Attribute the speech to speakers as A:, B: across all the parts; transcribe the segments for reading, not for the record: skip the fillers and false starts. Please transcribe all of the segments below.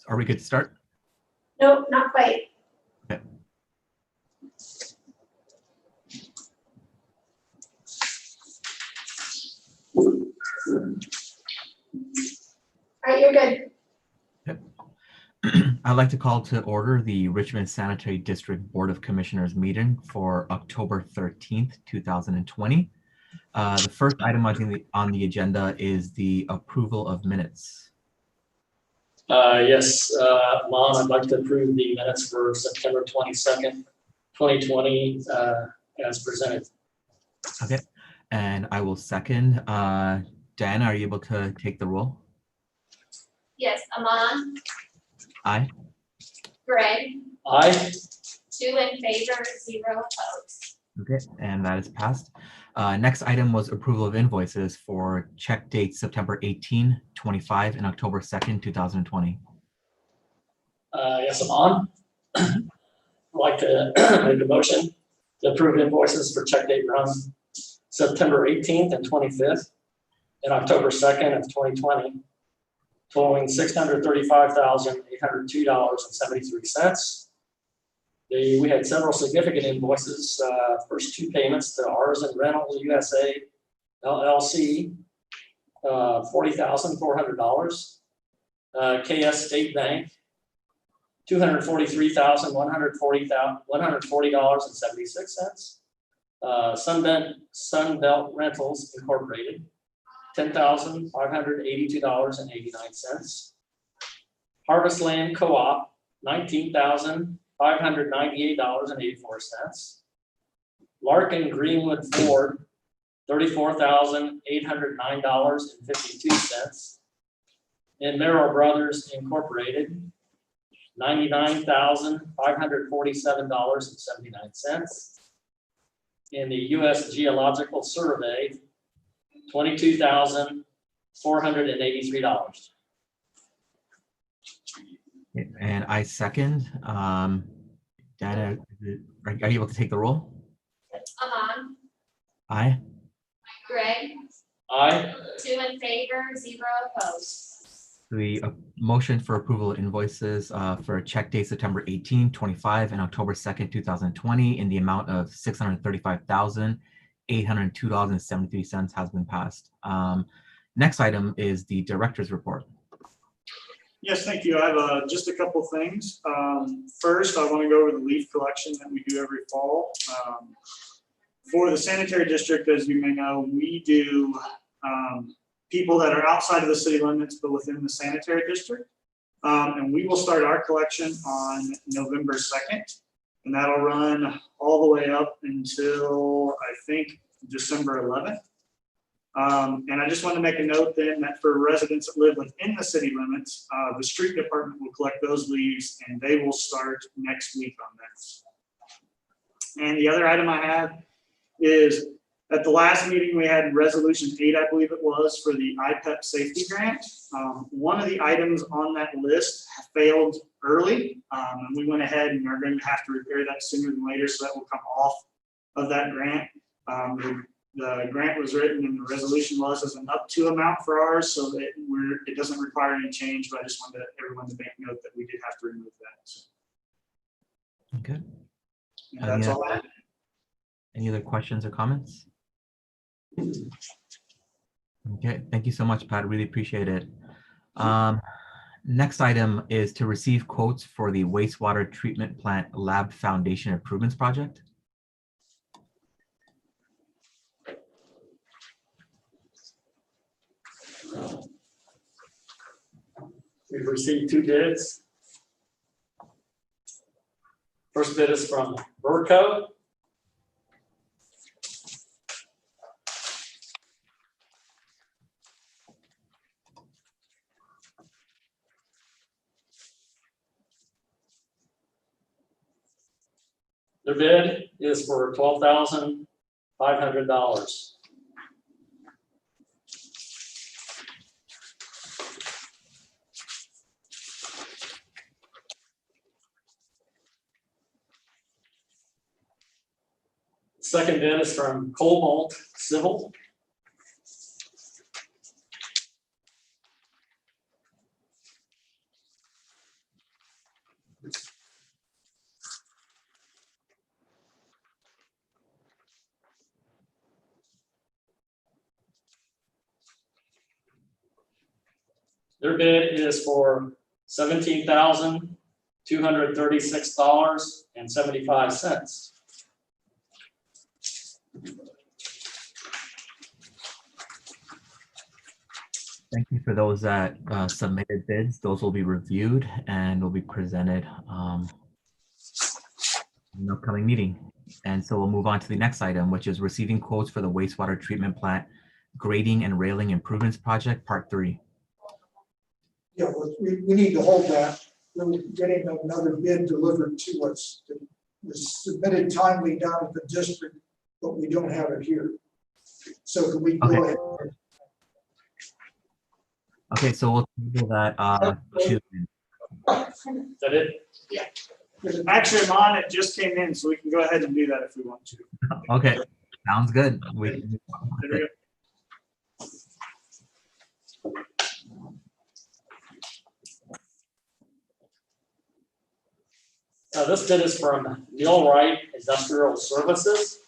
A: Are we good to start?
B: Nope, not quite.
A: Okay.
B: All right, you're good.
A: Yep. I'd like to call to order the Richmond Sanitary District Board of Commissioners meeting for October 13th, 2020. The first item on the agenda is the approval of minutes.
C: Yes, Mom, I'd like to approve the minutes for September 22nd, 2020 as presented.
A: Okay, and I will second. Dan, are you able to take the roll?
B: Yes, Amon,
A: Aye.
B: Greg,
C: Aye.
B: 2 in favor, 0 opposed.
A: Okay, and that is passed. Next item was approval of invoices for check dates September 18, 25, and October 2nd, 2020.
C: Yes, Amon. I'd like to make a motion to approve invoices for check date runs September 18th and 25th and October 2nd of 2020, totaling $635,802.73. We had several significant invoices. First 2 payments to RSD Rentals USA LLC, $40,400. KS State Bank, $243,140.76. Sunbelt Rentals Incorporated, $10,582.89. Harvest Land Co-op, $19,598.84. Larkin Greenwood Ford, $34,809.52. And Merrill Brothers Incorporated, $99,547.79. And the U.S. Geological Survey, $22,483.
A: And I second. Dana, are you able to take the roll?
B: Amon,
A: Aye.
B: Greg,
C: Aye.
B: 2 in favor, 0 opposed.
A: The motion for approval of invoices for check date September 18, 25, and October 2nd, 2020 in the amount of $635,802.73 has been passed. Next item is the director's report.
D: Yes, thank you. I have just a couple things. First, I want to go over the leaf collection that we do every fall. For the sanitary district, as you may know, we do people that are outside of the city limits, but within the sanitary district. And we will start our collection on November 2nd, and that'll run all the way up until, I think, December 11th. And I just want to make a note then that for residents that live within the city limits, the street department will collect those leaves and they will start next week on that. And the other item I have is at the last meeting, we had resolution 8, I believe it was, for the IPEP safety grant. One of the items on that list failed early, and we went ahead and are going to have to repair that sooner than later, so that will come off of that grant. The grant was written and the resolution was as an up to amount for ours, so that it doesn't require any change, but I just wanted everyone to make note that we did have to remove that. So.
A: Okay.
D: And that's all I have.
A: Any other questions or comments? Okay, thank you so much, Pat. Really appreciate it. Next item is to receive quotes for the wastewater treatment plant lab foundation improvements project.
C: We've received 2 bids. First bid is from Burco. Their bid is for $12,500. Second bid is from Cobalt Civil. Their bid is for $17,236.75.
A: Thank you for those that submitted bids. Those will be reviewed and will be presented in an upcoming meeting. And so we'll move on to the next item, which is receiving quotes for the wastewater treatment plant grading and railing improvements project, part 3.
E: Yeah, we need to hold that. We're getting another bid delivered to us. It was submitted timely down at the district, but we don't have it here. So can we go
A: Okay.
E: ahead?
A: Okay, so we'll table that to,
C: Is that it?
D: Actually, I'm on, it just came in, so we can go ahead and do that if we want to.
A: okay, sounds good.
D: There we go.
C: This bid is from Millwright Industrial Services.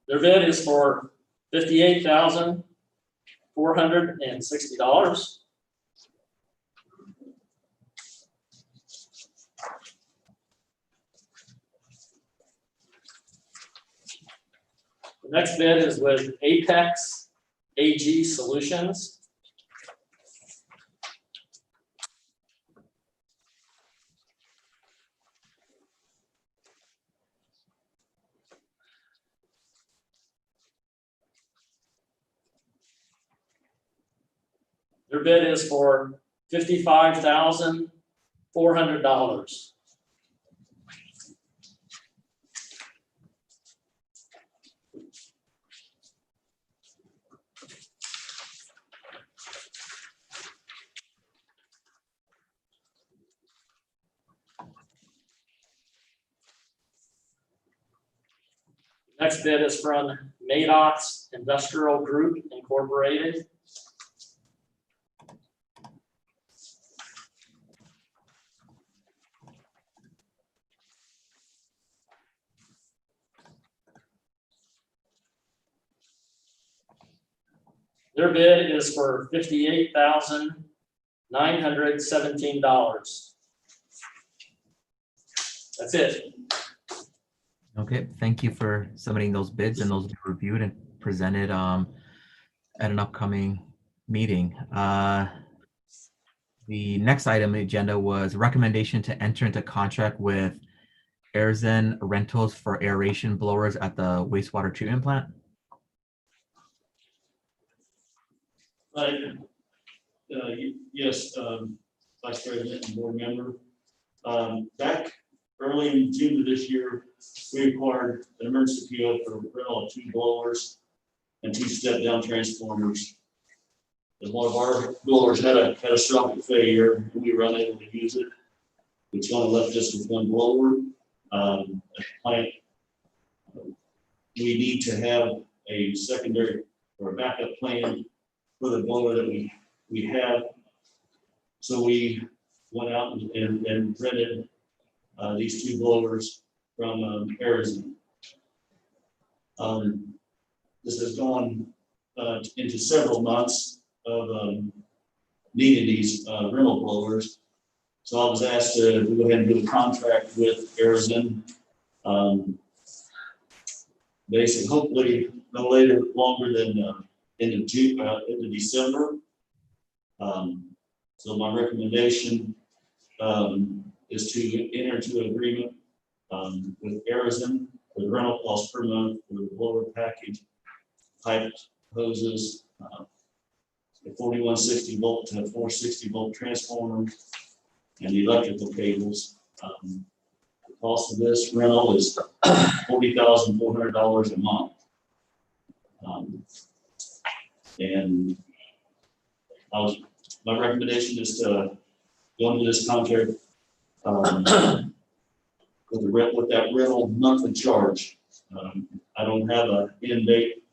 C: Their bid is for $58,460. The next bid is with Apex AG Solutions. Their bid is for $55,400. Next bid is from Maddox Industrial Group Incorporated. Their bid is for $58,917. That's it.
A: okay, thank you for submitting those bids, and those will be reviewed and presented at an upcoming meeting. The next item on the agenda was recommendation to enter into contract with Airzen Rentals for aeration blowers at the wastewater treatment plant.
F: Yes, Vice President and board member. Back early in June of this year, we acquired an emergency PO for rental of 2 blowers and 2 step-down transformers. As one of our blowers had a catastrophic failure, and we were unable to use it, which only left us with 1 blower. At the plant, we need to have a secondary or a backup plan for the blower that we have. So we went out and rented these 2 blowers from Arizona. This has gone into several months of needing these rental blowers. So I was asked to go ahead and do a contract with Arizona. Basically, hopefully no longer than into December. So my recommendation is to enter into an agreement with Arizona for the rental cost per month for the blower package, pipes, hoses, a 4160 volt to a 460 volt transformer, and the electrical cables. The cost of this rental is $40,400 a month. And my recommendation is to go into this contract With the rent, with that rental monthly charge. I don't have a end date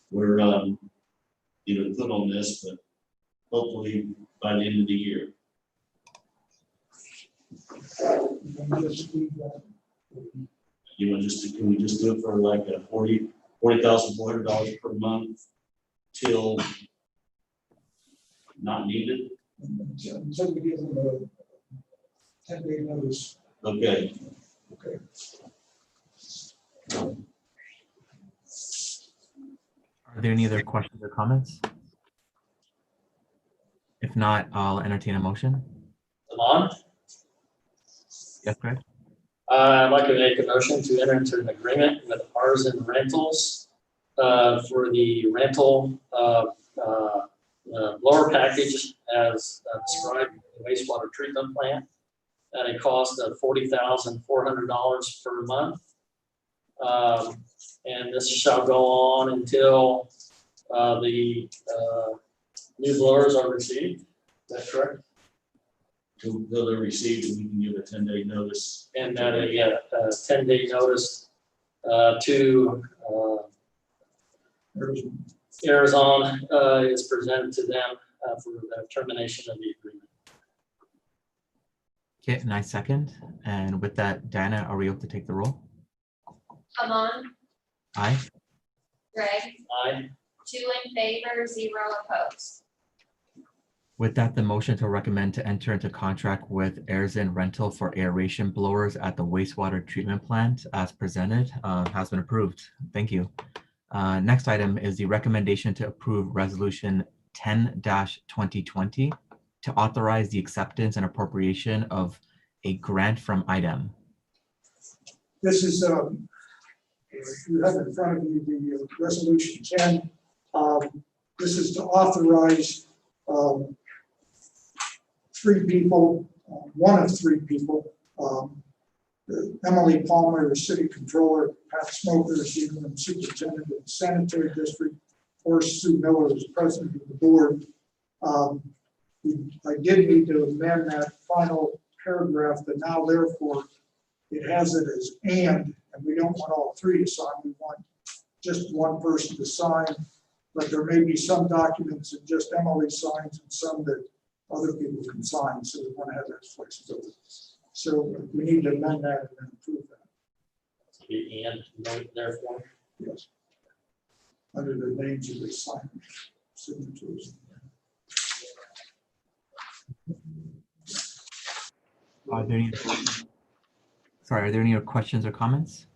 F: where, to put on this, but hopefully by the end of the year.
E: And just leave that.
F: Can we just do it for like a $40,400 per month till not needed?
E: Until we give them a 10-day notice.
F: Okay.
E: Okay.
A: Are there any other questions or comments? If not, I'll entertain a motion.
C: Amon?
A: Yes, Greg?
C: I'd like to make a motion to enter into an agreement with Artisan Rentals for the rental blower package as described in the wastewater treatment plant at a cost of $40,400 per month. And this shall go on until the new blowers are received. Is that correct?
F: Until they're received, and we can give a 10-day notice.
C: And that a 10-day notice to Arizona is presented to them for the termination of the agreement.
A: Okay, and I second. And with that, Diana, are we able to take the roll?
B: Amon,
A: Aye.
B: Greg,
C: Aye.
B: 2 in favor, 0 opposed.
A: With that, the motion to recommend to enter into contract with Arizin Rental for aeration blowers at the wastewater treatment plant as presented has been approved. Thank you. Next item is the recommendation to approve resolution 10-2020 to authorize the acceptance and appropriation of a grant from IDEM.
E: This is, you have in front of you the resolution 10. This is to authorize 3 people, one of 3 people, Emily Palmer, the city controller, Pat Smoker, the interim superintendent of the sanitary district, or Sue Miller as president of the board. I did need to amend that final paragraph, but now therefore it has it as and we don't want all 3 to sign. We want just one person to sign, but there may be some documents that just Emily signs and some that other people can sign, so we want to have that flexibility. So we need to amend that and then approve that.
C: The and note therefore.
E: Yes. Under the names of the signers, signatures.
A: Are there any, sorry, are there any questions or comments?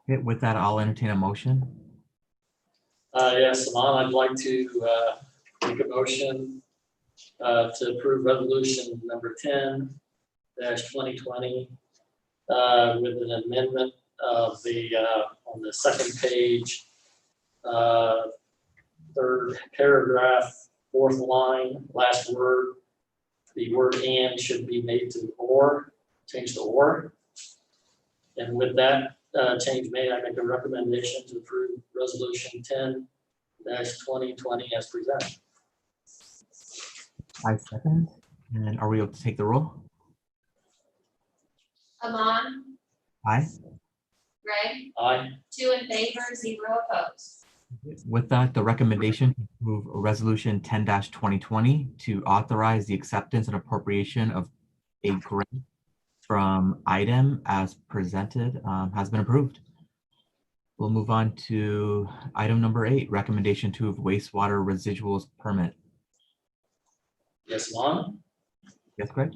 A: Okay, with that, I'll entertain a motion.
C: Yes, Amon, I'd like to make a motion to approve resolution number 10-2020 with an amendment of the on the second page, 3rd paragraph, 4th line, last word. The word and should be made to or, change to or. And with that change made, I make a recommendation to approve resolution 10-2020 as presented.
A: I second. And are we able to take the roll?
B: Amon,
A: Aye.
B: Greg,
C: Aye.
B: 2 in favor, 0 opposed.
A: With that, the recommendation to approve resolution 10-2020 to authorize the acceptance and appropriation of a grant from IDEM as presented has been approved. We'll move on to item number 8, recommendation to approve wastewater residuals permit.
C: Yes, Amon.
A: Yes, Greg?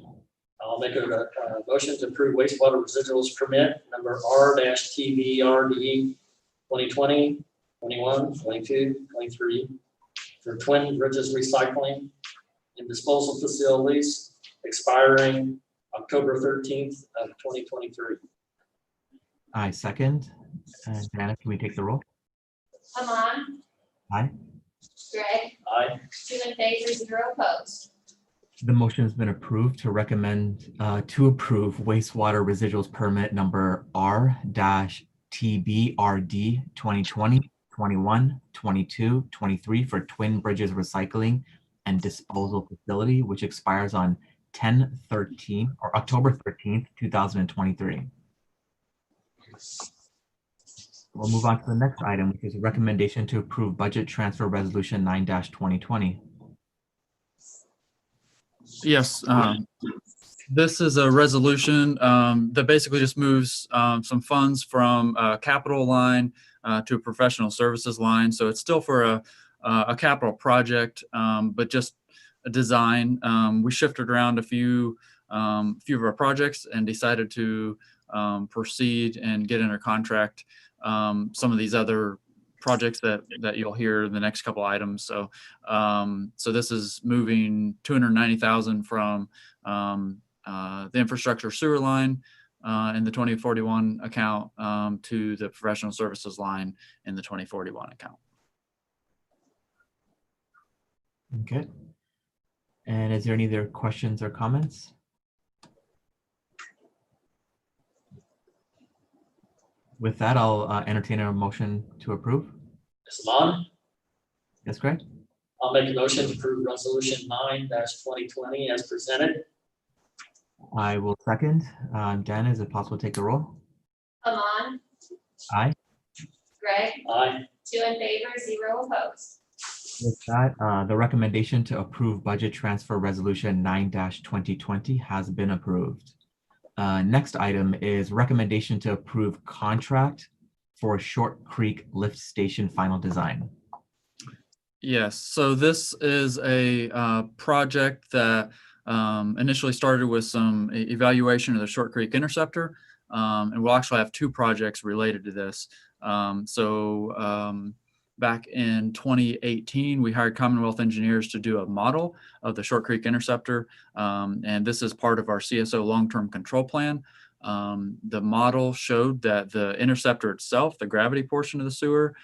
C: I'll make a motion to approve wastewater residuals permit number R-TVRD 2020, 21, 22, 23 for Twin Bridges Recycling and Disposal Facilities expiring October 13th of 2023.
A: I second. And Diana, can we take the roll?
B: Amon,
A: Aye.
B: Greg,
C: Aye.
B: 2 in favor, 0 opposed.
A: The motion has been approved to recommend to approve wastewater residuals permit number R-TBRD 2020, 21, 22, 23 for Twin Bridges Recycling and Disposal Facility, which expires on 10/13 or October 13th, 2023. We'll move on to the next item, which is a recommendation to approve budget transfer resolution 9-2020.
G: Yes, this is a resolution that basically just moves some funds from a capital line to a professional services line. So it's still for a capital project, but just a design. We shifted around a few of our projects and decided to proceed and get under contract some of these other projects that you'll hear in the next couple items. So so this is moving 290,000 from the infrastructure sewer line in the 2041 account to the professional services line in the 2041 account.
A: Okay. And is there any other questions or comments? With that, I'll entertain a motion to approve.
C: Ms. Amon,
A: Yes, Greg?
C: I'll make a motion to approve resolution 9-2020 as presented.
A: I will second. Dan, is it possible to take the roll?
B: Amon,
A: Aye.
B: Greg,
C: Aye.
B: 2 in favor, 0 opposed.
A: With that, the recommendation to approve budget transfer resolution 9-2020 has been approved. Next item is recommendation to approve contract for Short Creek Lift Station final design.
G: Yes, so this is a project that initially started with some evaluation of the Short Creek Interceptor, and we'll actually have 2 projects related to this. Back in 2018, we hired Commonwealth engineers to do a model of the Short Creek Interceptor, and this is part of our CSO long-term control plan. The model showed that the interceptor itself, the gravity portion of the sewer,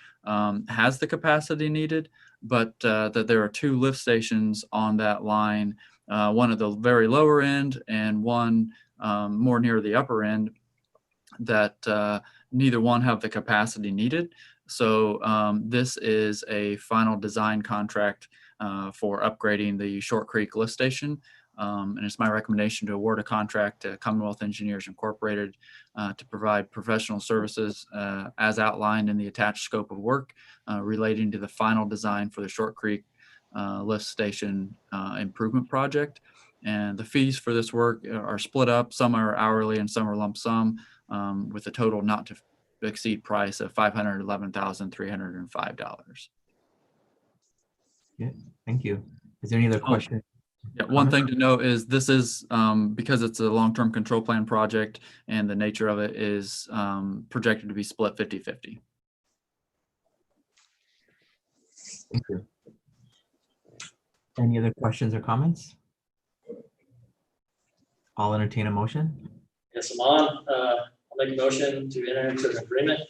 G: has the capacity needed, but that there are 2 lift stations on that line, one at the very lower end and one more near the upper end, that neither one have the capacity needed. So this is a final design contract for upgrading the Short Creek lift station. And it's my recommendation to award a contract to Commonwealth Engineers Incorporated to provide professional services as outlined in the attached scope of work relating to the final design for the Short Creek lift station improvement project. And the fees for this work are split up. Some are hourly and some are lump sum, with a total not to exceed price of $511,305.
A: Yeah, thank you. Is there any other questions?
G: Yeah, one thing to note is this is because it's a long-term control plan project and the nature of it is projected to be split 50-50.
A: Thank you. Any other questions or comments? I'll entertain a motion.
C: Yes, Amon, I'll make a motion to enter into an agreement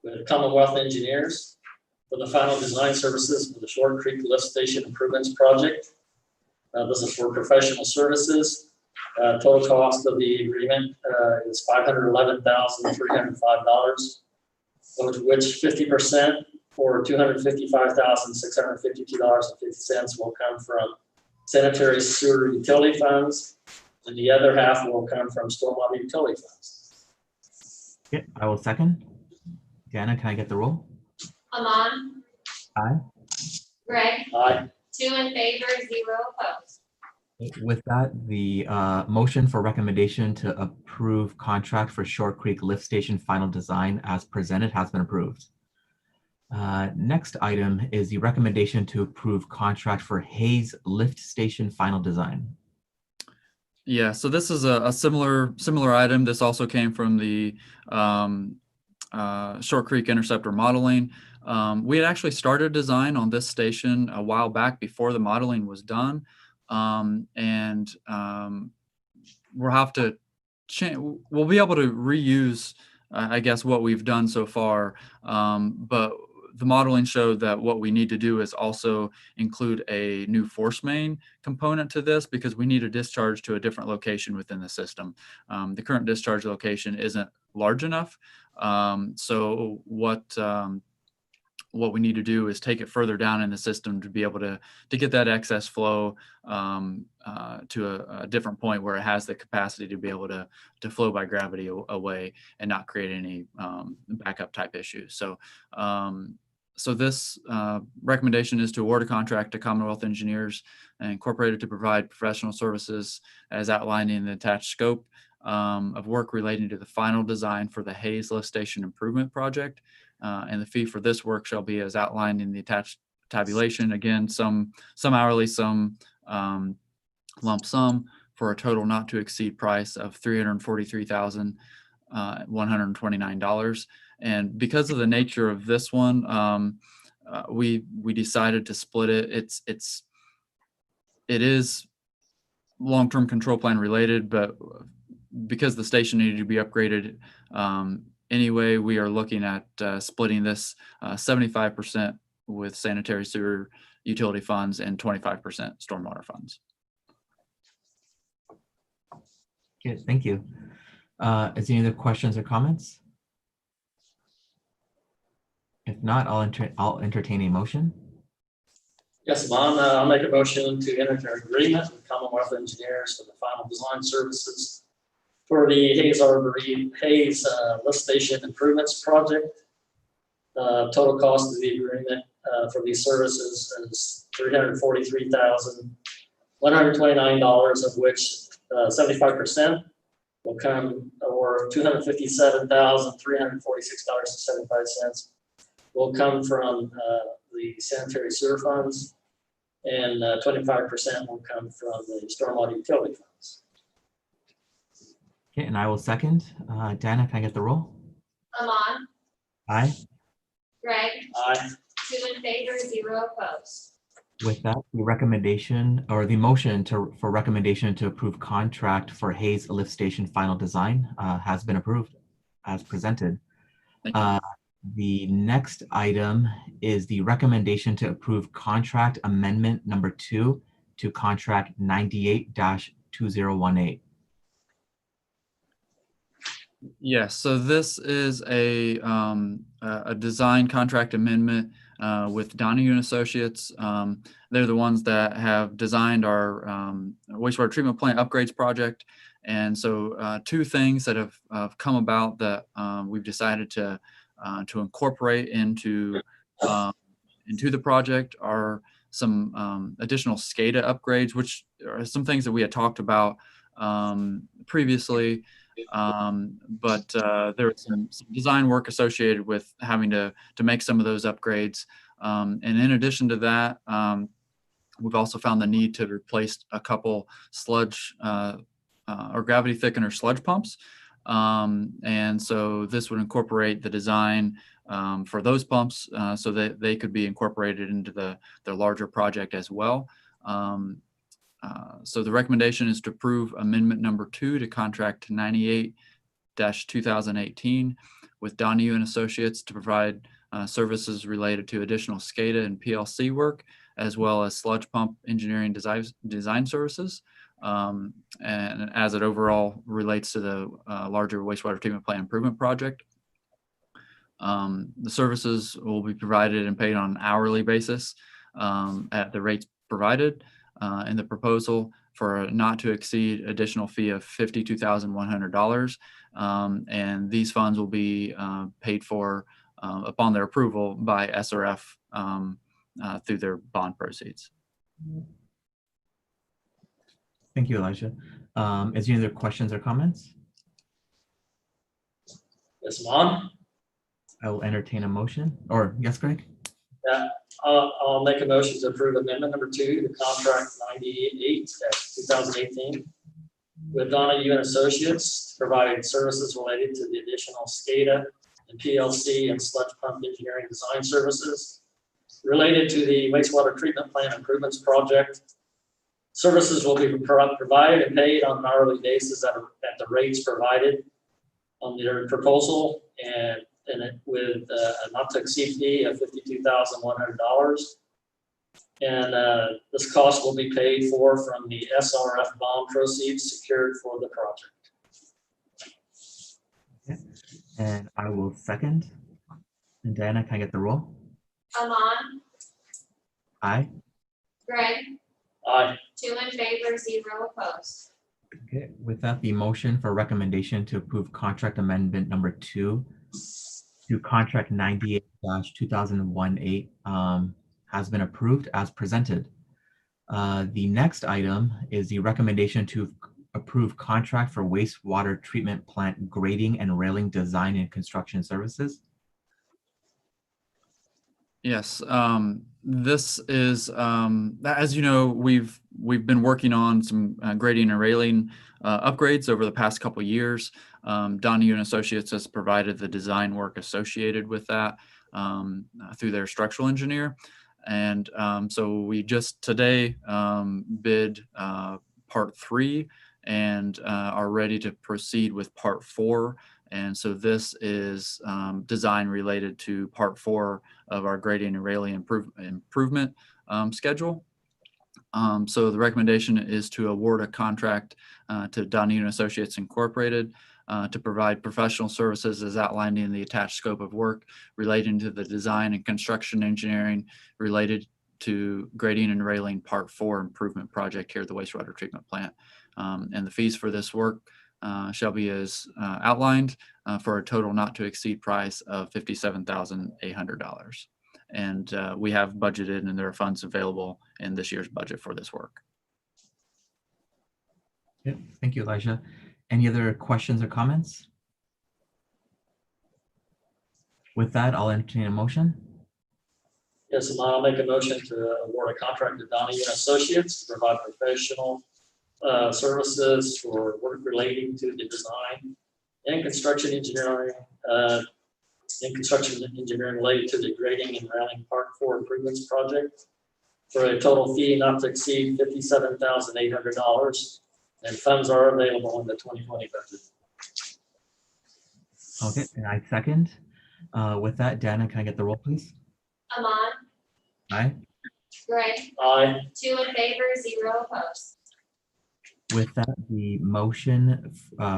C: with Commonwealth Engineers for the final design services for the Short Creek Lift Station Improvements Project. This is for professional services. Total cost of the agreement is $511,305, of which 50% or $255,652.50 will come from sanitary sewer utility funds, and the other half will come from stormwater utility funds.
A: Yeah, I will second. Deanna, can I get the roll?
B: Amon,
A: Aye.
B: Greg,
C: Aye.
B: 2 in favor, 0 opposed.
A: With that, the motion for recommendation to approve contract for Short Creek Lift Station final design as presented has been approved. Next item is the recommendation to approve contract for Hayes Lift Station final design.
G: Yeah, so this is a similar item. This also came from the Short Creek Interceptor modeling. We had actually started design on this station a while back before the modeling was done. We'll have to we'll be able to reuse, I guess, what we've done so far. But the modeling showed that what we need to do is also include a new force main component to this because we need a discharge to a different location within the system. The current discharge location isn't large enough. So what what we need to do is take it further down in the system to be able to get that excess flow to a different point where it has the capacity to be able to flow by gravity away and not create any backup type issues. So so this recommendation is to award a contract to Commonwealth Engineers Incorporated to provide professional services as outlined in the attached scope of work relating to the final design for the Hayes Lift Station Improvement Project. And the fee for this work shall be as outlined in the attached tabulation. Again, some hourly, some lump sum, for a total not to exceed price of $343,129. And because of the nature of this one, we decided to split it. It is long-term control plan related, but because the station needed to be upgraded anyway, we are looking at splitting this 75% with sanitary sewer utility funds and 25% stormwater funds.
A: Okay, thank you. Is there any other questions or comments? If not, I'll entertain a motion.
C: Yes, Amon, I'll make a motion to enter an agreement with Commonwealth Engineers for the final design services for the Hayes Lift Station Improvements Project. Total cost of the agreement for these services is $343,129, of which 75% will come, or $257,346.75 will come from the sanitary sewer funds, and 25% will come from the stormwater utility funds.
A: Okay, and I will second. Dana, can I get the roll?
B: Amon,
A: Aye.
B: Greg,
C: Aye.
B: 2 in favor, 0 opposed.
A: With that, the recommendation or the motion for recommendation to approve contract for Hayes Lift Station final design has been approved as presented.
G: Thank you.
A: The next item is the recommendation to approve contract amendment number 2 to contract 98-2018.
G: Yes, so this is a design contract amendment with Donahue and Associates. They're the ones that have designed our wastewater treatment plant upgrades project. And so 2 things that have come about that we've decided to incorporate into the project are some additional SCADA upgrades, which are some things that we had talked about previously. But there was some design work associated with having to make some of those upgrades. And in addition to that, we've also found the need to replace a couple sludge or gravity thickener sludge pumps. And so this would incorporate the design for those pumps so that they could be incorporated into the larger project as well. So the recommendation is to approve amendment number 2 to contract 98-2018 with Donahue and Associates to provide services related to additional SCADA and PLC work, as well as sludge pump engineering design services. And as it overall relates to the larger wastewater treatment plant improvement project. The services will be provided and paid on an hourly basis at the rates provided in the proposal for a not to exceed additional fee of $52,100. And these funds will be paid for upon their approval by SRF through their bond proceeds.
A: Thank you, Elijah. Is there any other questions or comments?
C: Yes, Amon.
A: I will entertain a motion. Or yes, Greg?
C: Yeah, I'll make a motion to approve amendment number 2 to contract 98-2018 with Donahue and Associates to provide services related to the additional SCADA and PLC and sludge pump engineering design services related to the wastewater treatment plant improvements project. Services will be provided and paid on an hourly basis at the rates provided on their proposal, and with a not to exceed fee of $52,100. And this cost will be paid for from the SRF bond proceeds secured for the project.
A: Okay. And I will second. And Diana, can I get the roll?
B: Amon,
A: Aye.
B: Greg,
C: Aye.
B: 2 in favor, 0 opposed.
A: Okay, with that, the motion for recommendation to approve contract amendment number 2 to contract 98-2018 has been approved as presented. The next item is the recommendation to approve contract for wastewater treatment plant grading and railing design and construction services.
G: Yes, this is, as you know, we've been working on some grading and railing upgrades over the past couple of years. Donahue and Associates has provided the design work associated with that through their structural engineer. And so we just today bid part 3 and are ready to proceed with part 4. And so this is design related to part 4 of our grading and railing improvement schedule. So the recommendation is to award a contract to Donahue and Associates Incorporated to provide professional services as outlined in the attached scope of work relating to the design and construction engineering related to grading and railing part 4 improvement project here at the wastewater treatment plant. And the fees for this work shall be as outlined for a total not to exceed price of $57,800. And we have budgeted and there are funds available in this year's budget for this work.
A: Yep, thank you, Elijah. Any other questions or comments? With that, I'll entertain a motion.
C: Yes, Amon, I'll make a motion to award a contract to Donahue and Associates to provide professional services for work relating to the design and construction engineering related to the grading and railing part 4 improvements project for a total fee not to exceed $57,800, and funds are available in the 2020 budget.
A: Okay, and I second. With that, Dana, can I get the roll, please?
B: Amon,
A: Aye.
B: Greg,
C: Aye.
B: 2 in favor, 0 opposed.
A: With that, the motion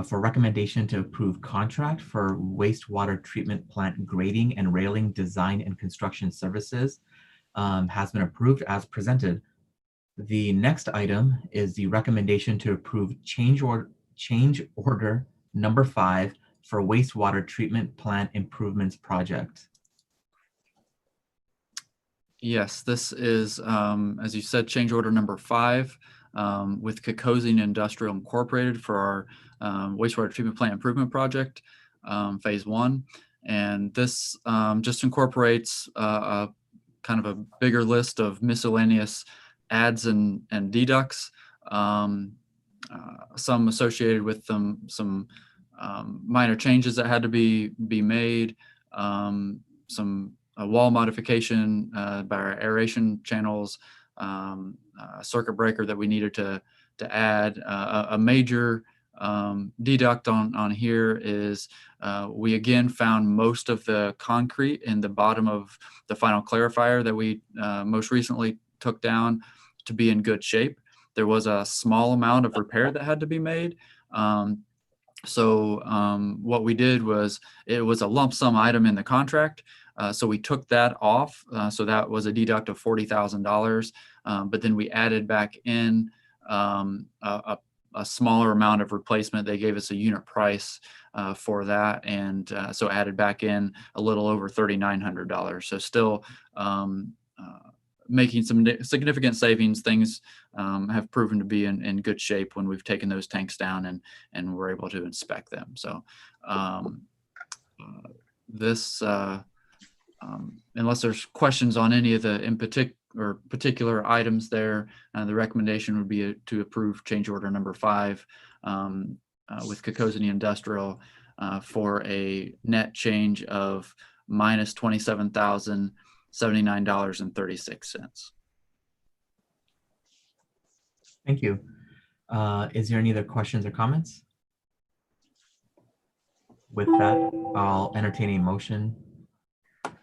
A: for recommendation to approve contract for wastewater treatment plant grading and railing design and construction services has been approved as presented. The next item is the recommendation to approve change order number 5 for wastewater treatment plant improvements project.
G: Yes, this is, as you said, change order number 5 with Kokosing Industrial Incorporated for our wastewater treatment plant improvement project, phase 1. And this just incorporates a kind of a bigger list of miscellaneous adds and deducts, some associated with them, some minor changes that had to be made, some wall modification by our aeration channels, circuit breaker that we needed to add. A major deduct on here is we again found most of the concrete in the bottom of the final clarifier that we most recently took down to be in good shape. There was a small amount of repair that had to be made. So what we did was, it was a lump sum item in the contract. So we took that off. So that was a deduct of $40,000. But then we added back in a smaller amount of replacement. They gave us a unit price for that. And so added back in a little over $3,900. So still making some significant savings. Things have proven to be in good shape when we've taken those tanks down and we're able to inspect them. So this, unless there's questions on any of the particular items there, the recommendation would be to approve change order number 5 with Kokosing Industrial for a net change of minus $27,079.36.
A: Thank you. Is there any other questions or comments? With that, I'll entertain a motion.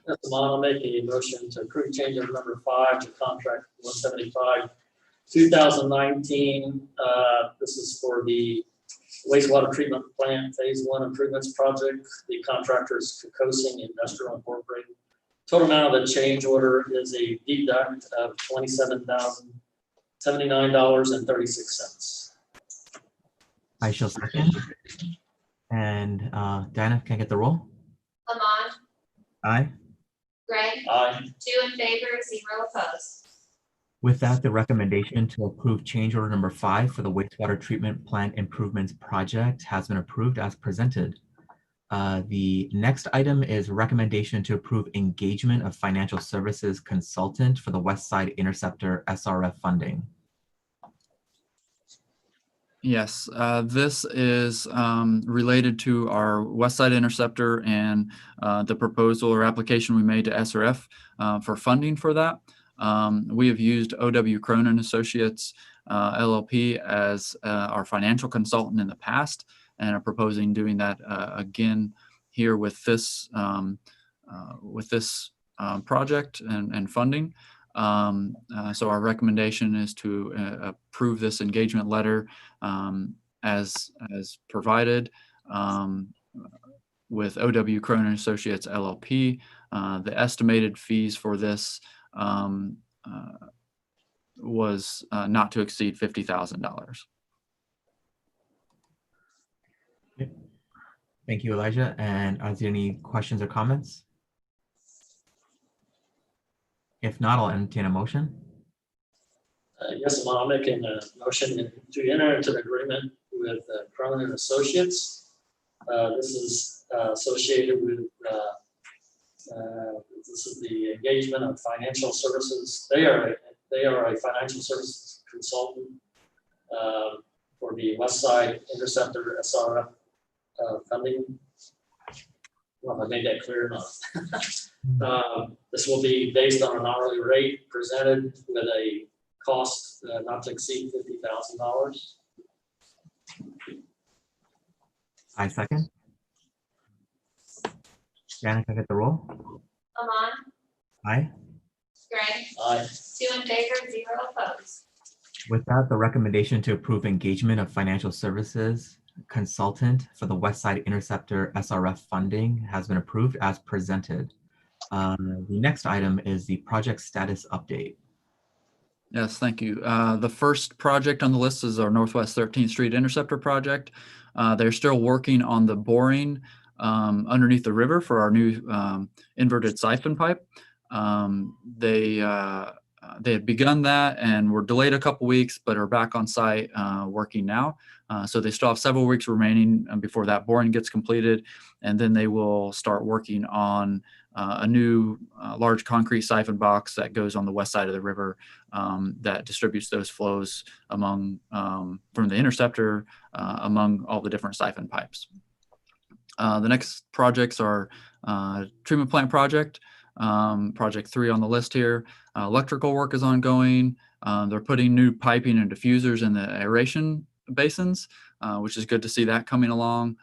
C: Yes, Amon, I'll make a motion to approve change order number 5 to contract 175, 2019. This is for the wastewater treatment plant phase 1 improvements project. The contractor is Kokosing Industrial Incorporated. Total amount of the change order is a deduct of $27,079.36.
A: I shall second. And Diana, can I get the roll?
B: Amon,
A: Aye.
B: Greg,
C: Aye.
B: 2 in favor, 0 opposed.
A: With that, the recommendation to approve change order number 5 for the wastewater treatment plant improvements project has been approved as presented. The next item is recommendation to approve engagement of financial services consultant for the West Side Interceptor SRF funding.
G: Yes, this is related to our West Side Interceptor and the proposal or application we made to SRF for funding for that. We have used O.W. Cronin Associates LLP as our financial consultant in the past and are proposing doing that again here with this project and funding. So our recommendation is to approve this engagement letter as provided with O.W. Cronin Associates LLP. The estimated fees for this was not to exceed $50,000.
A: Thank you, Elijah. And are there any questions or comments? If not, I'll entertain a motion.
C: Yes, I'm making a motion to enter into an agreement with Cronin Associates. This is associated with, this is the engagement of financial services. They are a financial services consultant for the West Side Interceptor SRF funding. Well, I made that clear enough. This will be based on an hourly rate presented with a cost not to exceed $50,000.
A: I second. Diana, can I get the roll?
B: Amon,
A: Aye.
B: Greg,
C: Aye.
B: 2 in favor, 0 opposed.
A: With that, the recommendation to approve engagement of financial services consultant for the West Side Interceptor SRF funding has been approved as presented. The next item is the project status update.
G: Yes, thank you. The first project on the list is our Northwest 13th Street Interceptor project. They're still working on the boring underneath the river for our new inverted siphon pipe. They had begun that and were delayed a couple weeks, but are back on site working now. So they still have several weeks remaining before that boring gets completed, and then they will start working on a new large concrete siphon box that goes on the west side of the river that distributes those flows among from the interceptor among all the different siphon pipes. The next projects are treatment plant project, project 3 on the list here. Electrical work is ongoing. They're putting new piping and diffusers in the aeration basins, which is good to see that coming along.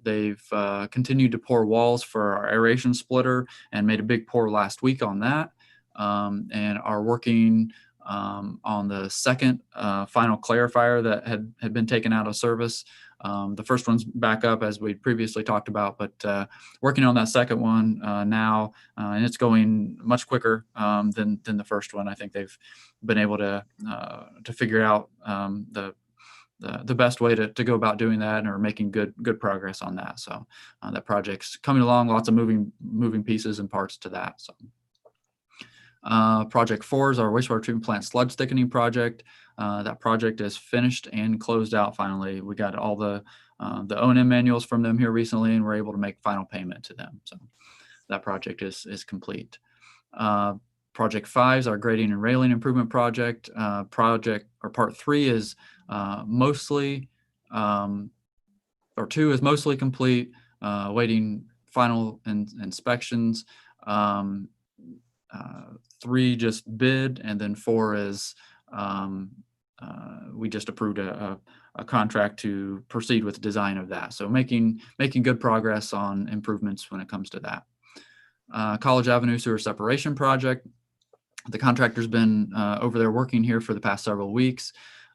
G: They've continued to pour walls for our aeration splitter and made a big pour last week on that, and are working on the second final clarifier that had been taken out of service. The first one's back up as we previously talked about, but working on that second one now, and it's going much quicker than the first one. I think they've been able to figure out the best way to go about doing that, and are making good progress on that. So that project's coming along. Lots of moving pieces and parts to that. So. Project 4 is our wastewater treatment plant sludge thickening project. That project is finished and closed out finally. We got all the O&M manuals from them here recently, and we're able to make final payment to them. So that project is complete. Project 5 is our grading and railing improvement project. Part 3 is mostly, or 2 is mostly complete, waiting final inspections. 3 just bid, and then 4 is we just approved a contract to proceed with design of that. So making good progress on improvements when it comes to that. College Avenue sewer separation project. The contractor's been over there working here for the past several weeks.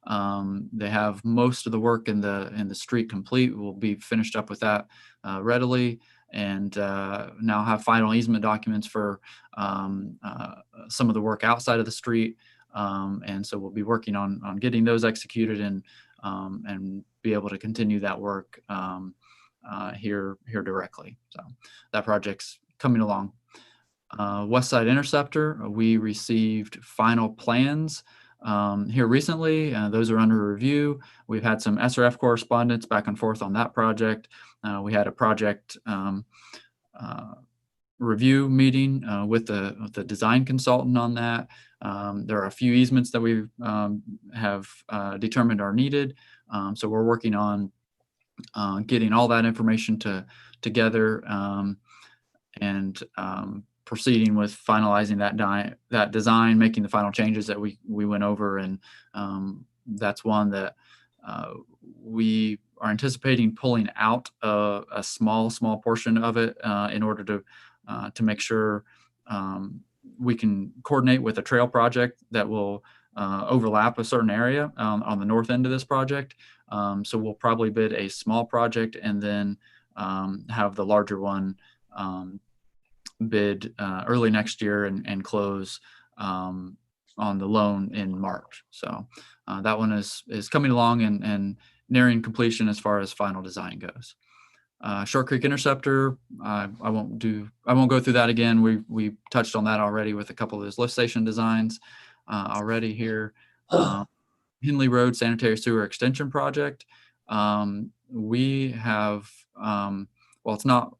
G: They have most of the work in the street complete. We'll be finished up with that readily. now have final easement documents for some of the work outside of the street. And so we'll be working on getting those executed and be able to continue that work here directly. So that project's coming along. West Side Interceptor, we received final plans here recently. Those are under review. We've had some SRF correspondence back and forth on that project. We had a project review meeting with the design consultant on that. There are a few easements that we have determined are needed. So we're working on getting all that information together and proceeding with finalizing that design, making the final changes that we went over. And that's one that we are anticipating pulling out a small portion of it in order to make sure we can coordinate with a trail project that will overlap a certain area on the north end of this project. So we'll probably bid a small project and then have the larger one bid early next year and close on the loan in March. So that one is coming along and nearing completion as far as final design goes. Short Creek Interceptor, I won't go through that again. We touched on that already with a couple of those lift station designs already here. Henley Road Sanitary Sewer Extension Project. We have, well, it's not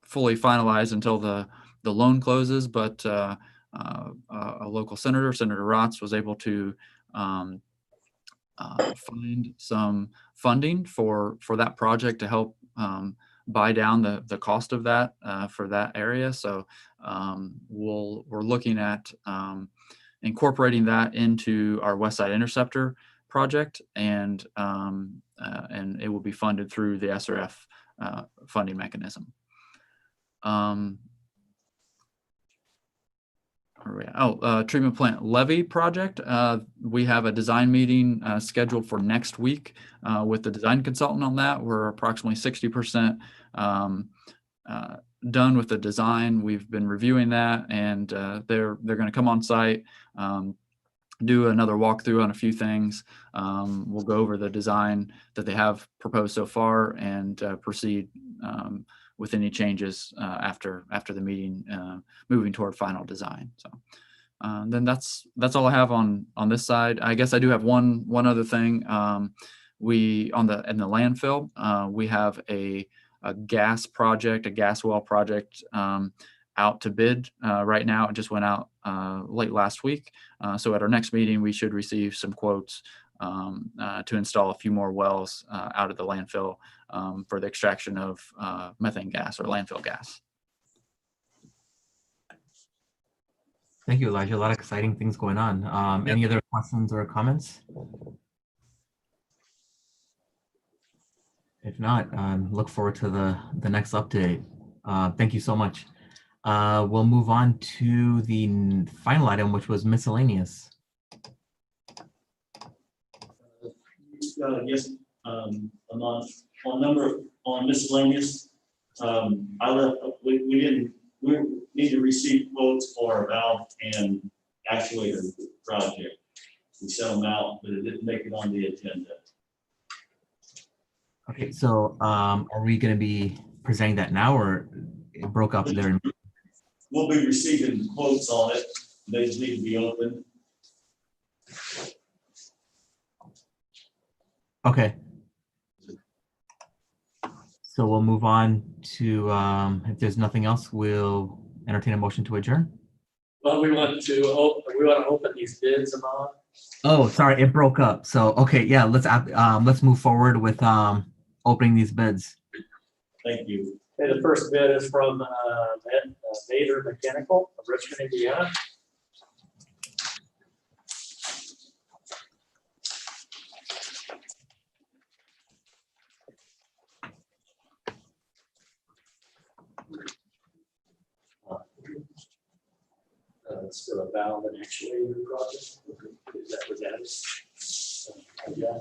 G: fully finalized until the loan closes, but a local senator, Senator Rotz, was able to find some funding for that project to help buy down the cost of that for that area. So we're looking at incorporating that into our West Side Interceptor project, and it will be funded through the SRF funding mechanism. Treatment plant levy project. We have a design meeting scheduled for next week with the design consultant on that. We're approximately 60% done with the design. We've been reviewing that, and they're going to come on site, do another walkthrough on a few things. We'll go over the design that they have proposed so far and proceed with any changes after the meeting, moving toward final design. So then that's all I have on this side. I guess I do have one other thing. In the landfill, we have a gas project, a gas well project out to bid right now. It just went out late last week. So at our next meeting, we should receive some quotes to install a few more wells out of the landfill for the extraction of methane gas or landfill gas.
A: Thank you, Elijah. A lot of exciting things going on. Any other questions or comments? If not, look forward to the next update. Thank you so much. We'll move on to the final item, which was miscellaneous.
F: Yes, on miscellaneous, we need to receive quotes for our valve and actuator project. We sent them out, but it didn't make it on the agenda.
A: Okay, so are we going to be presenting that now, or it broke up there?
F: We'll be receiving quotes on it. They just need to be opened.
A: Okay. So we'll move on to, if there's nothing else, we'll entertain a motion to adjourn.
C: Well, we want to open these bids, Amon.
A: Oh, sorry, it broke up. So, okay, yeah, let's move forward with opening these bids.
F: Thank you.
C: Okay, the first bid is from Vader Mechanical of Richmond, Indiana. It's for a valve and actuator project. Is that what that is? Yeah.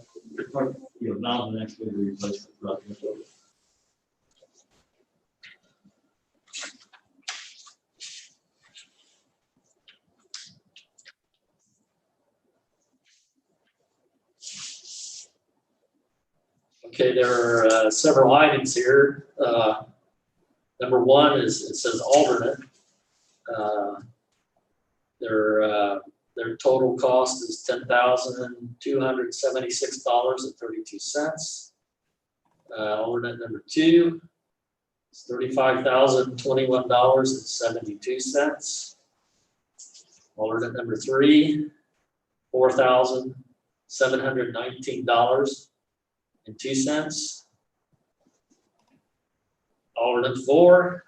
F: Valve and actuator replacement project.
C: Okay, there are several items here. Number one is, it says alternate. Their total cost is $10,276.32. Alternate number two is $35,021.72. Alternate number three, $4,719.02. Alternate four,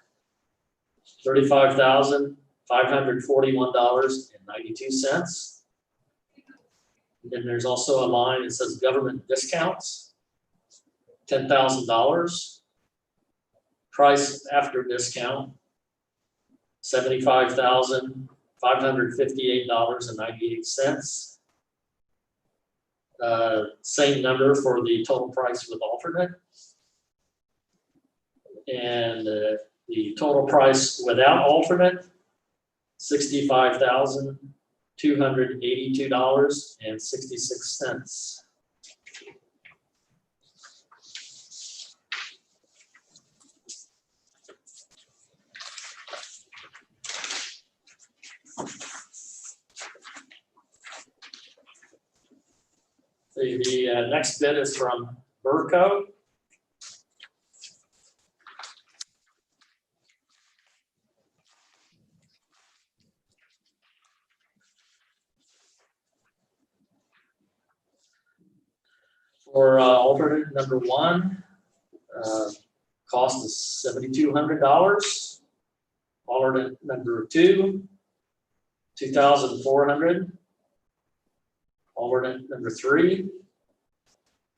C: $35,541.92. Then there's also a line that says government discounts, $10,000. Price after discount, $75,558.98. Same number for the total price with alternate. And the total price without alternate, $65,282.66. The next bid is from Burco. For alternate number one, cost is $7,200. Alternate number two, $2,400. Alternate number three,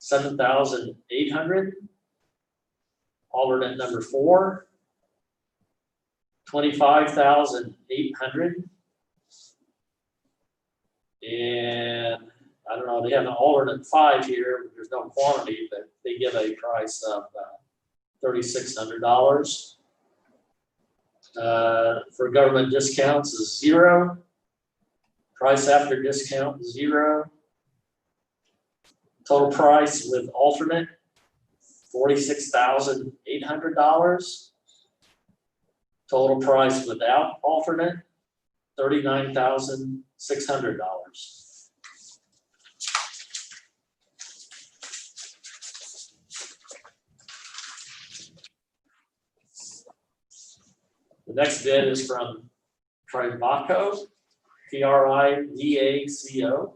C: $7,800. Alternate number four, $25,800. And I don't know, they have an alternate five here, there's no quantity, but they give a price of $3,600. For government discounts is $0. Price after discount, $0. Total price with alternate, $46,800. Total price without alternate, $39,600. The next bid is from Trivaco, Trivaco.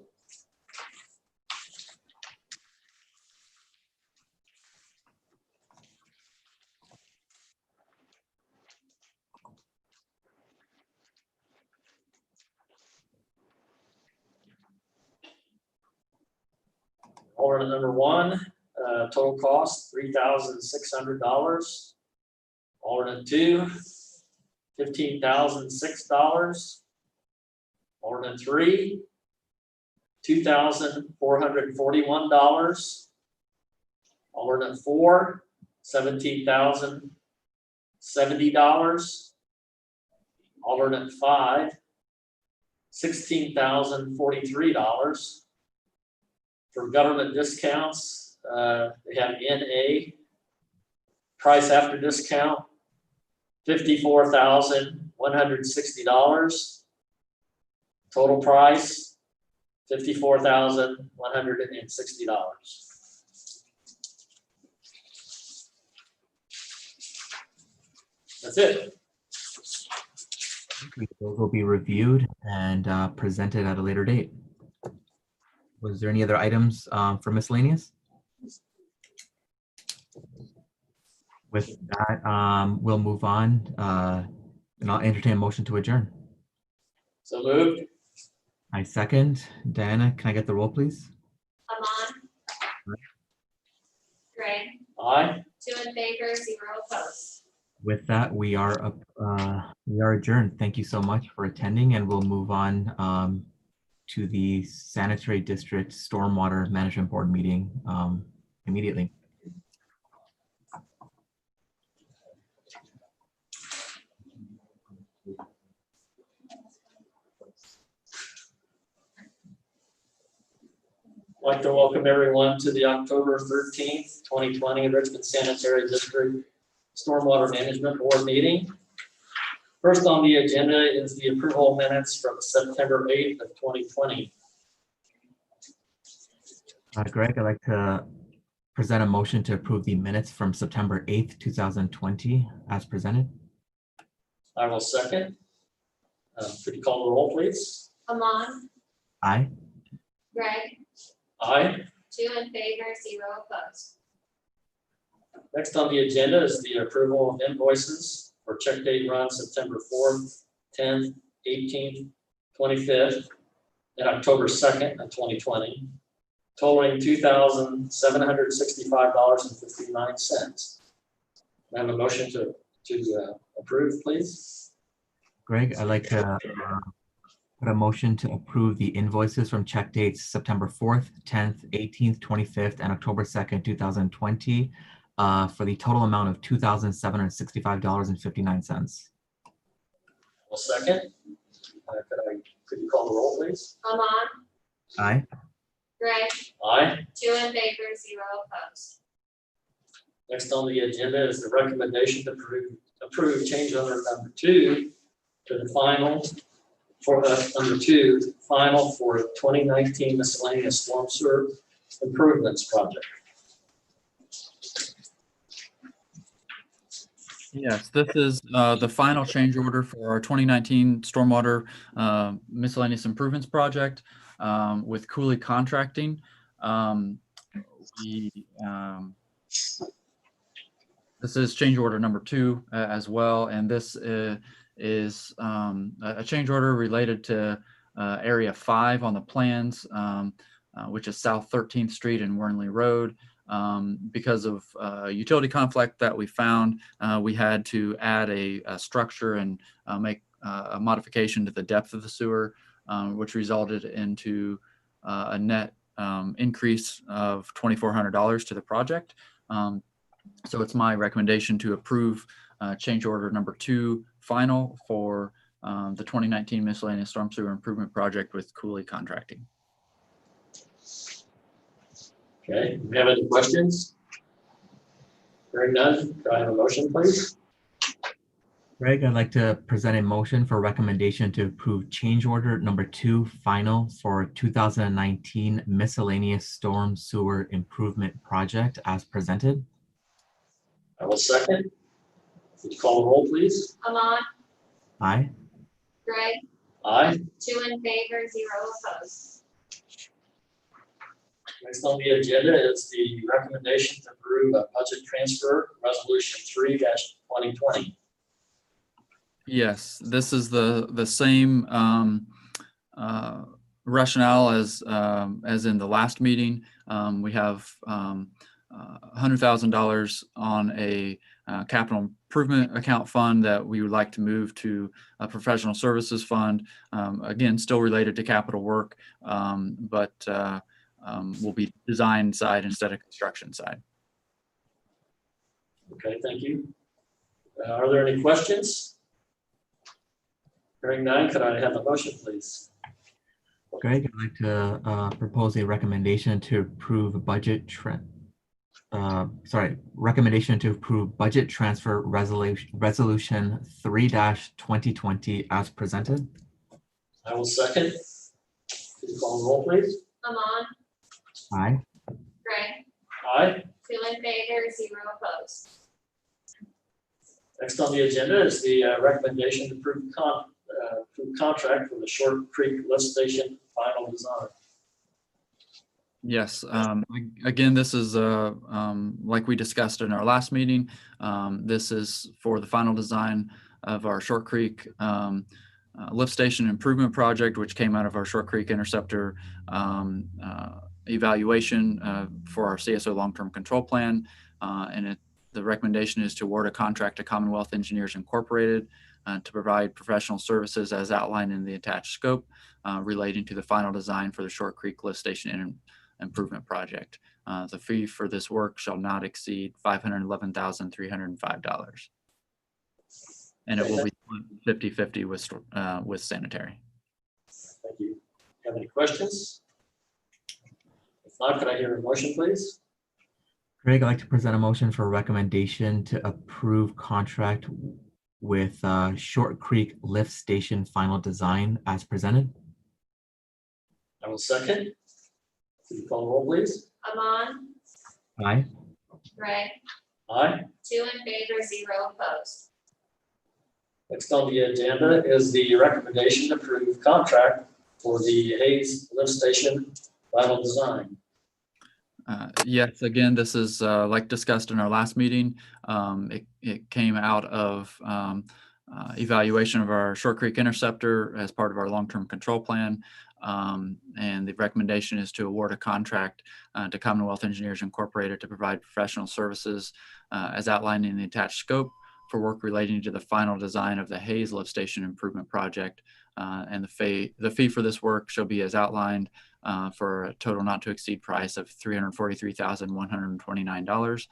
C: Alternate number one, total cost $3,600. Alternate two, $15,006. Alternate three, $2,441. Alternate four, $17,070. Alternate five, $16,043. For government discounts, they have NA. Price after discount, $54,160. Total price, $54,160. That's it.
A: Those will be reviewed and presented at a later date. Was there any other items for miscellaneous? With that, we'll move on and I'll entertain a motion to adjourn.
C: So moved.
A: I second. Diana, can I get the roll, please?
B: Amon. Greg.
C: Aye.
B: 2 in favor, 0 opposed.
A: With that, we are adjourned. Thank you so much for attending, and we'll move on to the Sanitary District Stormwater Management Board meeting immediately.
C: I'd like to welcome everyone to the October 13th, 2020 Richmond Sanitary District Stormwater Management Board meeting. First on the agenda is the approval of minutes from September 8th of 2020.
A: Greg, I'd like to present a motion to approve the minutes from September 8th, 2020 as presented.
C: I will second. Could you call the roll, please?
B: Amon,
A: Aye.
B: Greg,
C: Aye.
B: 2 in favor, 0 opposed.
C: Next on the agenda is the approval of invoices for check date run September 4th, 10th, 18th, 25th, and October 2nd of 2020, totaling $2,765.59. I have a motion to approve, please.
A: Greg, I'd like to put a motion to approve the invoices from check dates September 4th, 10th, 18th, 25th, and October 2nd, 2020 for the total amount of $2,765.59.
C: Well, second. Could you call the roll, please?
B: Amon,
A: Aye.
B: Greg,
C: Aye.
B: 2 in favor, 0 opposed.
C: Next on the agenda is the recommendation to approve change order number 2 to the final for number 2 final for 2019 miscellaneous storm sewer improvements project.
G: Yes, this is the final change order for our 2019 stormwater miscellaneous improvements project with Cooley Contracting. This is change order number 2 as well, and this is a change order related to area 5 on the plans, which is South 13th Street and Wernley Road. Because of utility conflict that we found, we had to add a structure and make a modification to the depth of the sewer, which resulted into a net increase of $2,400 to the project. So it's my recommendation to approve change order number 2 final for the 2019 miscellaneous storm sewer improvement project with Cooley Contracting.
C: Okay, do we have any questions? Hearing none, could I have a motion, please?
A: Greg, I'd like to present a motion for recommendation to approve change order number 2 final for 2019 miscellaneous storm sewer improvement project as presented.
C: I will second. Could you call the roll, please?
B: Amon,
A: Aye.
B: Greg,
C: Aye.
B: 2 in favor, 0 opposed.
C: Next on the agenda is the recommendation to approve a budget transfer resolution 3-2020.
G: Yes, this is the same rationale as in the last meeting. We have $100,000 on a capital improvement account fund that we would like to move to a professional services fund. Again, still related to capital work, but will be design side instead of construction side.
C: Okay, thank you. Are there any questions? Hearing none, could I have a motion, please?
A: Greg, I'd like to propose a recommendation to approve recommendation to approve budget transfer resolution 3-2020 as presented.
C: I will second. Could you call the roll, please?
B: Amon,
A: Aye.
B: Greg,
C: Aye.
B: 2 in favor, 0 opposed.
C: Next on the agenda is the recommendation to approve contract for the Short Creek Lift Station final design.
G: Yes, again, this is like we discussed in our last meeting. This is for the final design of our Short Creek lift station improvement project, which came out of our Short Creek Interceptor evaluation for our CSO long-term control plan. And the recommendation is to award a contract to Commonwealth Engineers Incorporated to provide professional services as outlined in the attached scope relating to the final design for the Short Creek lift station improvement project. The fee for this work shall not exceed $511,305. And it will be 50-50 with sanitary.
C: Thank you. Have any questions? If Now, could I hear a motion, please?
A: Greg, I'd like to present a motion for recommendation to approve contract with Short Creek Lift Station final design as presented.
C: I will second. Could you call the roll, please?
B: Amon,
A: Aye.
B: Greg,
C: Aye.
B: 2 in favor, 0 opposed.
C: Next on the agenda is the recommendation to approve contract for the Hayes Lift Station final design.
G: Yes, again, this is like discussed in our last meeting. It came out of evaluation of our Short Creek Interceptor as part of our long-term control plan. And the recommendation is to award a contract to Commonwealth Engineers Incorporated to provide professional services as outlined in the attached scope for work relating to the final design of the Hayes Lift Station Improvement Project. And the fee for this work shall be as outlined for a total not to exceed price of $343,129,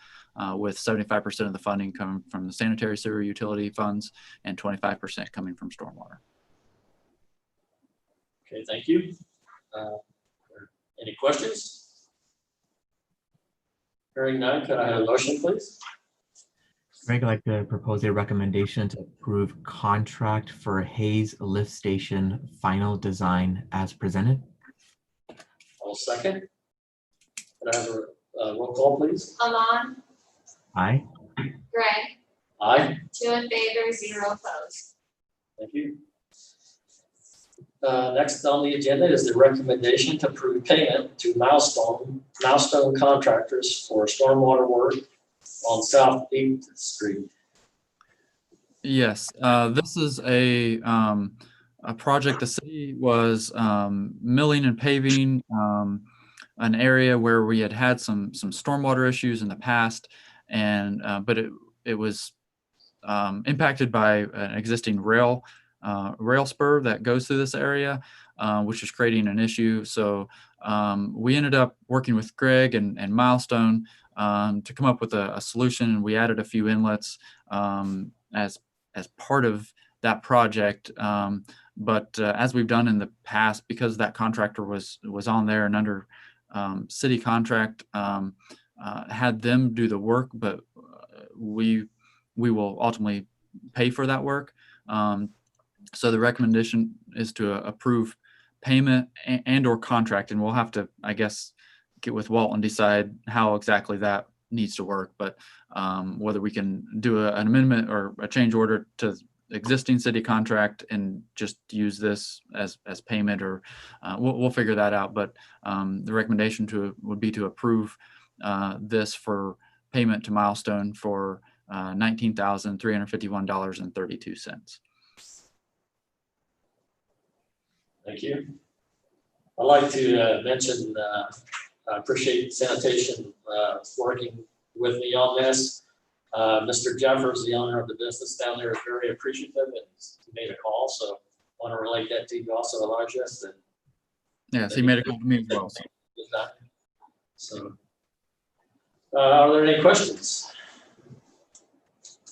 G: with 75% of the funding coming from the sanitary sewer utility funds and 25% coming from stormwater.
C: Okay, thank you. Any questions? Hearing none, could I have a motion, please?
A: Greg, I'd like to propose a recommendation to approve contract for Hayes Lift Station final design as presented.
C: I will second. Could I have a roll call, please?
B: Amon,
A: Aye.
B: Greg,
C: Aye.
B: 2 in favor, 0 opposed.
C: Thank you. Next on the agenda is the recommendation to approve payment to Milestone Contractors for stormwater work on South 8th Street.
G: Yes, this is a project the city was milling and paving an area where we had some stormwater issues in the past, and but it was impacted by an existing rail spur that goes through this area, which is creating an issue. So we ended up working with Greg and Milestone to come up with a solution, and we added a few inlets as part of that project. But as we've done in the past, because that contractor was on there and under city contract, had them do the work, but we will ultimately pay for that work. So the recommendation is to approve payment and or contract, and we'll have to, I guess, get with Walt and decide how exactly that needs to work. But whether we can do an amendment or a change order to existing city contract and just use this as payment, or we'll figure that out. But the recommendation would be to approve this for payment to Milestone for $19,351.32.
C: Thank you. I'd like to mention, I appreciate Sanitation working with me on this. Mr. Jeffers, the owner of the business down there, is very appreciative and he made a call. So I want to relate that to you also, Elijah.
G: Yes, he made a call to me as well.
C: So are there any questions?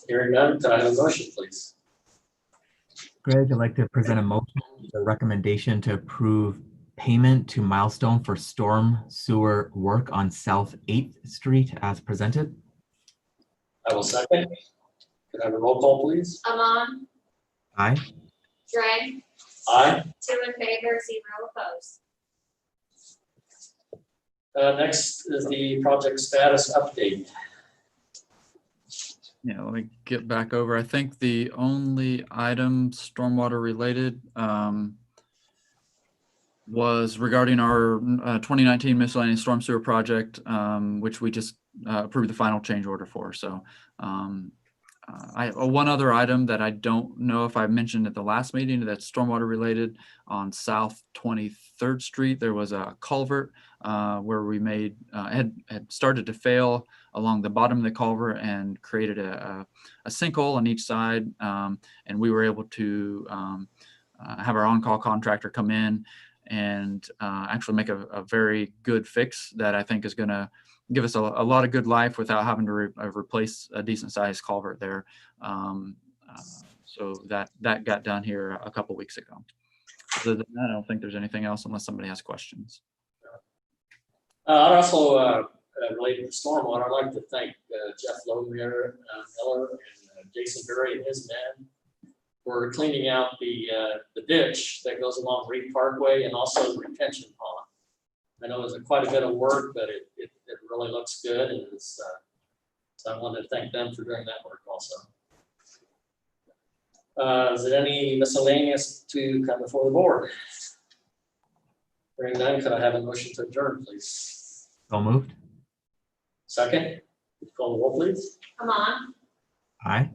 C: Hearing none, can I have a motion, please?
A: Greg, I'd like to present a motion, a recommendation to approve payment to Milestone for storm sewer work on South 8th Street as presented.
C: I will second. Can I have a roll call, please?
B: Amon,
A: Aye.
B: Greg,
C: Aye.
B: 2 in favor, 0 opposed.
C: Next is the project status update.
G: Yeah, let me get back over. I think the only item stormwater related was regarding our 2019 miscellaneous storm sewer project, which we just approved the final change order for. So one other item that I don't know if I mentioned at the last meeting that's stormwater related on South 23rd Street. There was a culvert where we made had started to fail along the bottom of the culvert and created a sinkhole on each side, and we were able to have our on-call contractor come in and actually make a very good fix that I think is going to give us a lot of good life without having to replace a decent sized culvert there. So that got done here a couple weeks ago. Other than that, I don't think there's anything else unless somebody has questions.
C: I'd also, related to stormwater, I'd like to thank Jeff Lomere, Miller, and Jason Berry and his men for cleaning out the ditch that goes along Reed Parkway and also the retention pond. I know it was quite a bit of work, but it really looks good, and it's, so I wanted to thank them for doing that work also. Is there any miscellaneous to come before the board? Hearing none, could I have a motion to adjourn, please?
A: So moved.
C: Second, call the roll, please.
B: Amon,
A: Aye.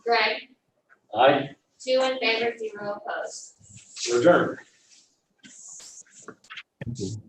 B: Greg,
C: Aye,
B: 2 in favor, 0 opposed.
C: we're adjourned.
A: Thank you.